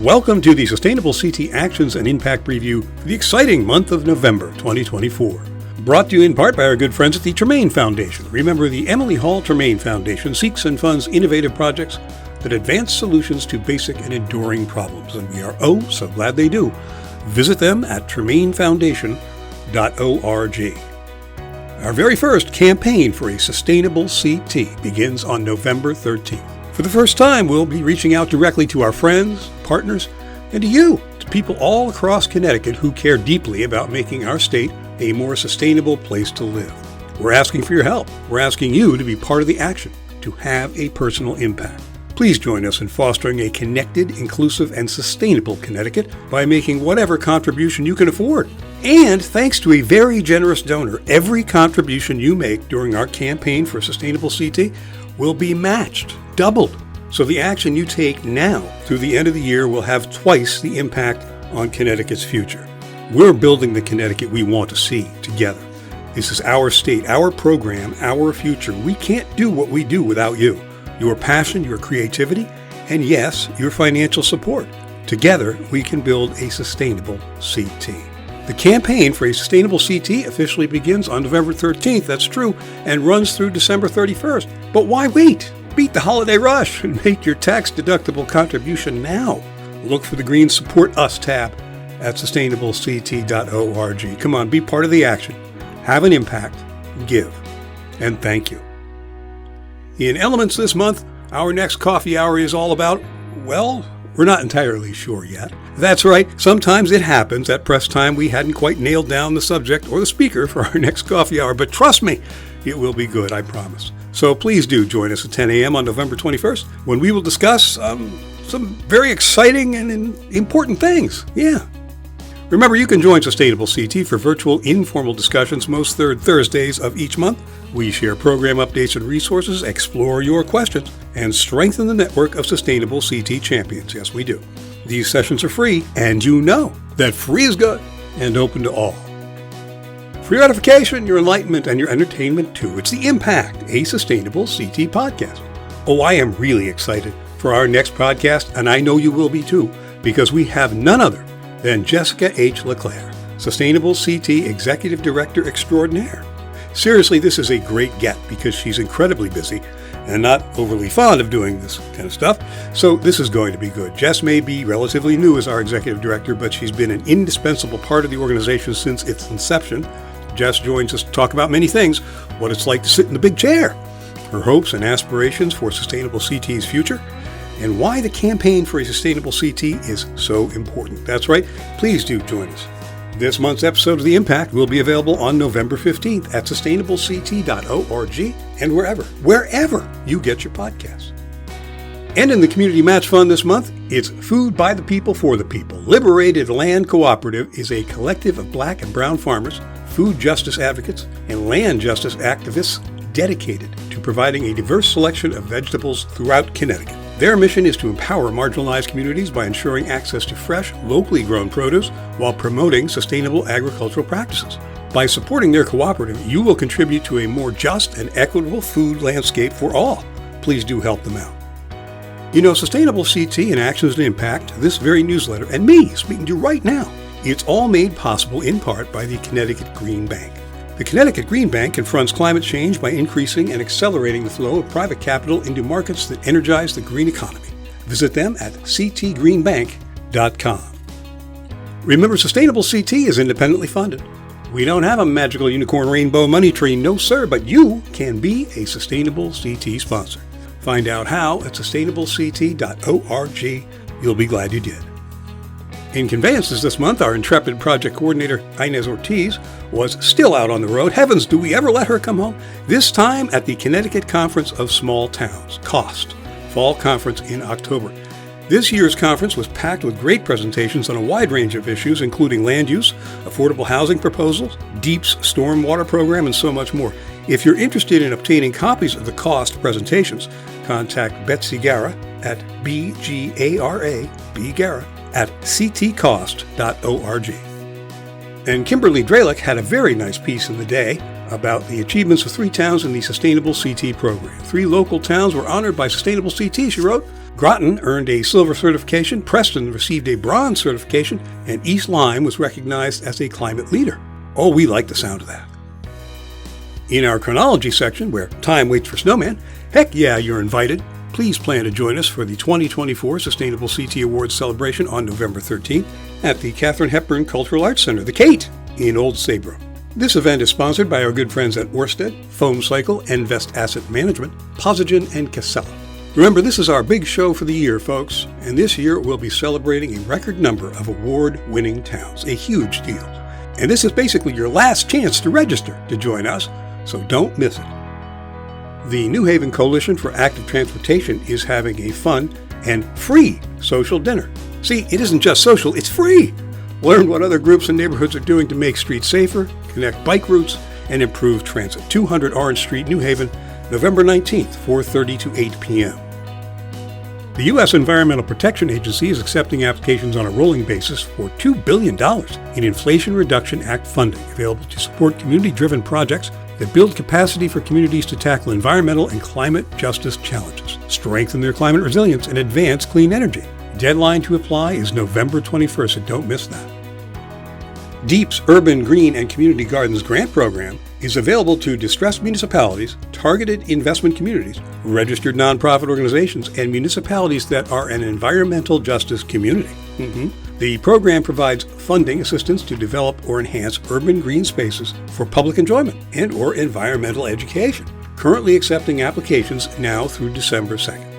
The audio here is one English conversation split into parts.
Welcome to the Sustainable CT Actions and Impact Review for the exciting month of November 2024. Brought to you in part by our good friends at the Tremaine Foundation. Remember, the Emily Hall Tremaine Foundation seeks and funds innovative projects that advance solutions to basic and enduring problems, and we are so glad they do. Visit them at tremainefoundation.org. Our very first campaign for a sustainable CT begins on November 13th. For the first time, we'll be reaching out directly to our friends, partners, and to you, to people all across Connecticut who care deeply about making our state a more sustainable place to live. We're asking for your help. We're asking you to be part of the action, to have a personal impact. Please join us in fostering a connected, inclusive, and sustainable Connecticut by making whatever contribution you can afford. And thanks to a very generous donor, every contribution you make during our campaign for Sustainable CT will be matched, doubled. So the action you take now through the end of the year will have twice the impact on Connecticut's future. We're building the Connecticut we want to see together. This is our state, our program, our future. We can't do what we do without you. Your passion, your creativity, and yes, your financial support. Together, we can build a sustainable CT. The campaign for a sustainable CT officially begins on November 13th, that's true, and runs through December 31st. But why wait? Beat the holiday rush and make your tax-deductible contribution now. Look for the green Support Us tab at sustainablect.org. Come on, be part of the action. Have an impact, give, and thank you. In Elements this month, our next coffee hour is all about, well, we're not entirely sure yet. That's right, sometimes it happens at press time we hadn't quite nailed down the subject or the speaker for our next coffee hour, but trust me, it will be good, I promise. So please do join us at 10 a.m. on November 21st when we will discuss some very exciting and important things. Yeah. Remember, you can join Sustainable CT for virtual informal discussions most third Thursdays of each month. We share program updates and resources, explore your questions, and strengthen the network of Sustainable CT champions. Yes, we do. These sessions are free, and you know that free is good and open to all. For your edification, your enlightenment, and your entertainment too, it's The Impact, a Sustainable CT podcast. Oh, I am really excited for our next podcast, and I know you will be too, because we have none other than Jessica H. LeClaire, Sustainable CT Executive Director Extraordinaire. Seriously, this is a great get because she's incredibly busy and not overly fond of doing this kind of stuff, so this is going to be good. Jess may be relatively new as our Executive Director, but she's been an indispensable part of the organization since its inception. Jess joins us to talk about many things, what it's like to sit in the big chair, her hopes and aspirations for Sustainable CT's future, and why the campaign for a Sustainable CT is so important. That's right, please do join us. This month's episode of The Impact will be available on November 15th at sustainablect.org and wherever you get your podcasts. And in the Community Match Fund this month, it's Food by the People for the People. Liberated Land Cooperative is a collective of Black and brown farmers, food justice advocates, and land justice activists dedicated to providing a diverse selection of vegetables throughout Connecticut. Their mission is to empower marginalized communities by ensuring access to fresh, locally grown produce while promoting sustainable agricultural practices. By supporting their cooperative, you will contribute to a more just and equitable food landscape for all. Please do help them out. You know, Sustainable CT and Actions and Impact, this very newsletter, and me speaking to you right now, it's all made possible in part by the Connecticut Green Bank. The Connecticut Green Bank confronts climate change by increasing and accelerating the flow of private capital into markets that energize the green economy. Visit them at ctgreenbank.com. Remember, Sustainable CT is independently funded. We don't have a magical unicorn rainbow money tree, no sir, but you can be a Sustainable CT sponsor. Find out how at sustainablect.org. You'll be glad you did. In conveyances this month, our intrepid project coordinator, Inez Ortiz, was still out on the road. Heavens, do we ever let her come home? This time at the Connecticut Conference of Small Towns, COST, Fall Conference in October. This year's conference was packed with great presentations on a wide range of issues, including land use, affordable housing proposals, DEEP's stormwater program, and so much more. If you're interested in obtaining copies of the COST presentations, contact Betsy Gara at BGARA at ctcost.org. And Kimberly Dralick had a very nice piece in the day about the achievements of 3 towns in the Sustainable CT program. 3 local towns were honored by Sustainable CT, she wrote. Groton earned a silver certification, Preston received a bronze certification, and East Lyme was recognized as a climate leader. Oh, we like the sound of that. In our chronology section, where time waits for snowman, heck yeah, you're invited. Please plan to join us for the 2024 Sustainable CT Awards celebration on November 13th at the Katharine Hepburn Cultural Arts Center, the Kate, in Old Saybrook. This event is sponsored by our good friends at Orsted, Foam Cycle, Envest Asset Management, Posigen, and Casella. Remember, this is our big show for the year, folks, and this year we'll be celebrating a record number of award-winning towns, a huge deal. And this is basically your last chance to register to join us, so don't miss it. The New Haven Coalition for Active Transportation is having a fun and free social dinner. See, it isn't just social, it's free. Learn what other groups and neighborhoods are doing to make streets safer, connect bike routes, and improve transit. 200 Orange Street, New Haven, November 19th, 4:30 to 8 p.m. The U.S. Environmental Protection Agency is accepting applications on a rolling basis for $2 billion in Inflation Reduction Act funding available to support community-driven projects that build capacity for communities to tackle environmental and climate justice challenges, strengthen their climate resilience, and advance clean energy. Deadline to apply is November 21st, so don't miss that. DEEP's Urban, Green, and Community Gardens Grant Program is available to distressed municipalities, targeted investment communities, registered nonprofit organizations, and municipalities that are an environmental justice community. The program provides funding assistance to develop or enhance urban green spaces for public enjoyment and or environmental education. Currently accepting applications now through December 2nd.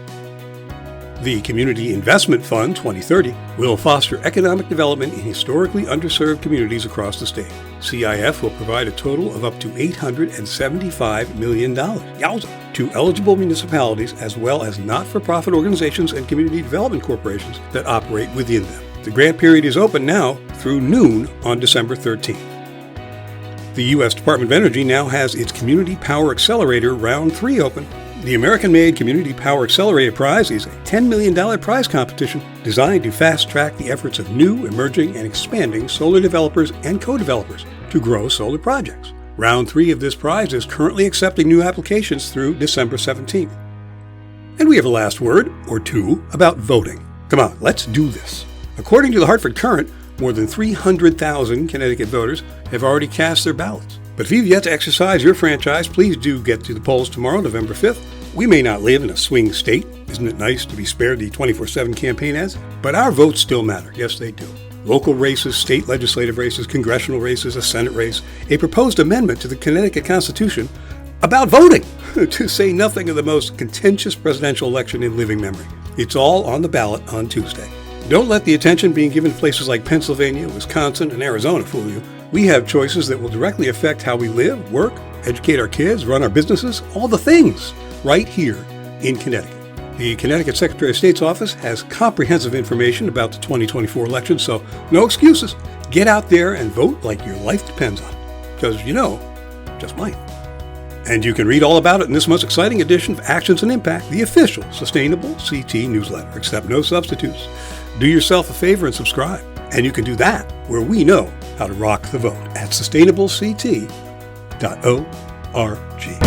The Community Investment Fund 2030 will foster economic development in historically underserved communities across the state. CIF will provide a total of up to $875 million to eligible municipalities as well as not-for-profit organizations and community development corporations that operate within them. The grant period is open now through noon on December 13th. The U.S. Department of Energy now has its Community Power Accelerator Round 3 open. The American-made Community Power Accelerator Prize is a $10 million prize competition designed to fast-track the efforts of new, emerging, and expanding solar developers and co-developers to grow solar projects. Round 3 of this prize is currently accepting new applications through December 17th. And we have a last word, or two, about voting. Come on, let's do this. According to the Hartford Courant, more than 300,000 Connecticut voters have already cast their ballots. But if you've yet to exercise your franchise, please do get to the polls tomorrow, November 5th. We may not live in a swing state. Isn't it nice to be spared the 24/7 campaign ads? But our votes still matter. Yes, they do. Local races, state legislative races, congressional races, a Senate race, a proposed amendment to the Connecticut Constitution about voting, to say nothing of the most contentious presidential election in living memory. It's all on the ballot on Tuesday. Don't let the attention being given to places like Pennsylvania, Wisconsin, and Arizona fool you. We have choices that will directly affect how we live, work, educate our kids, run our businesses, all the things, right here in Connecticut. The Connecticut Secretary of State's office has comprehensive information about the 2024 election, so no excuses. Get out there and vote like your life depends on it, because just might. And you can read all about it in this most exciting edition of Actions and Impact, the official Sustainable CT newsletter, except no substitutes. Do yourself a favor and subscribe. And you can do that where we know how to rock the vote at sustainableCT.org.